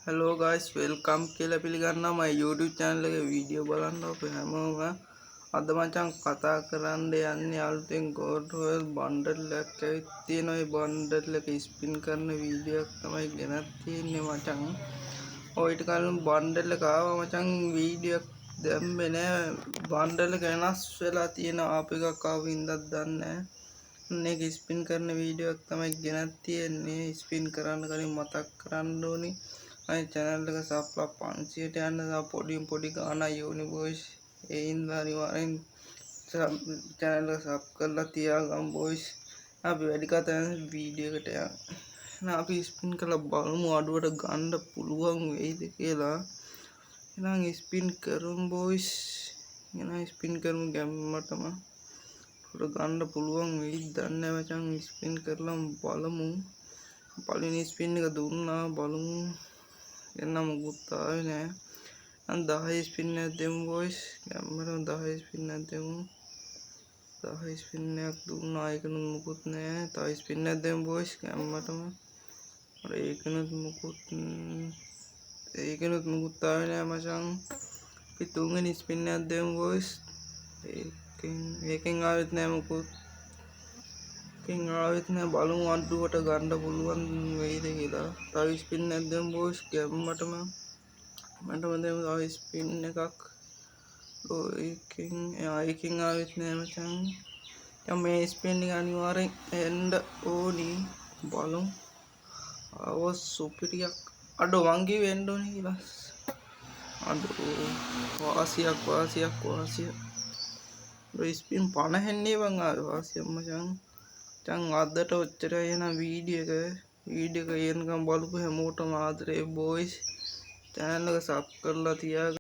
Hello guys welcome කියලා පිළිගන්නවා මම YouTube channel එකේ වීඩියෝ බලන්න ඔබ හැමෝම අද මචං කතා කරන්න යන්නේ අලුතෙන් God Royal බන්ඩල් එකක් ඇවිත් තියෙනවා. ඒ බන්ඩල් එක ස්පින් කරන වීඩියෝ එකක් තමයි ගෙනත් තියෙන්නේ මචං. ඔය ඊට කලින් බන්ඩල් එක ආවා මචං වීඩියෝ එකක් දැම්මේ නෑ. බන්ඩල් එක වෙනස් වෙලා තියෙනවා. ආපු එකක් ආව ඉඳක් දන්නේ නෑ. මේක ස්පින් කරන වීඩියෝ එකක් තමයි ගෙනත් තියෙන්නේ. ස්පින් කරන්න කලින් මතක් කරන්න ඕනි අය channel එක සබ්ලා 500ට යන්න පොඩි ගානක් යෝනි බොයිස්. ඒ හින්දා අනිවාර්යෙන් channel එක සබ් කරලා තියාගමු බොයිස්. අපි වැඩි කතා වීඩියෝ එකට යමු. එහෙනම් අපි ස්පින් කරලා බලමු අඩුවට ගන්න පුළුවන් වෙයිද කියලා. එහෙනම් ස්පින් කරමු බොයිස්. එහෙනම් ස්පින් කරමු ගැම්මටම. උඩ ගන්න පුළුවන් වෙයිද දන්නේ නැහැ මචං. ස්පින් කරලා බලමු. පළවෙනි ස්පින් එක දුන්නා බලමු. එන්න මුකුත් ආවේ නෑ. අන් 10 ස්පින් එකක් දෙමු බොයිස්. ගැම්මටම 10 ස්පින් එකක් දෙමු. 10 ස්පින් එකක් දුන්නා. ඒකනුත් මුකුත් නෑ. තව ස්පින් එකක් දෙමු බොයිස්. ගැම්මටම. අර ඒකනුත් මුකුත් ආවේ නෑ මචං. අපි තුන්වෙනි ස්පින් එකක් දෙමු බොයිස්. ඒකෙන් ආවෙත් නෑ මුකුත්. ආවෙත් නෑ. බලමු අඩුවට ගන්න පුළුවන් වෙයිද කියලා. තව ස්පින් එකක් දෙමු බොයිස්. ගැම්මටම දෙමු තව ස්පින් එකක්. ඒකෙන් ආවෙත් නෑ මචං. දැන් මේ ස්පින් එක අනිවාර්යෙන් එන්න ඕනි. බලමු. ආව සුපිරියක්. අඩෝ මං කිව්වේ එන්න ඕනි කියලා. අඩෝ වාසියක්. ස්පින් 50 න්නේ මං ආවේ වාසියක් මචං. දැන් අදට ඔච්චරයි එන වීඩියෝ එක එනකම් බලපු හැමෝටම ආදරේ බොයිස්. channel එක සබ් කරලා තියාගන්න.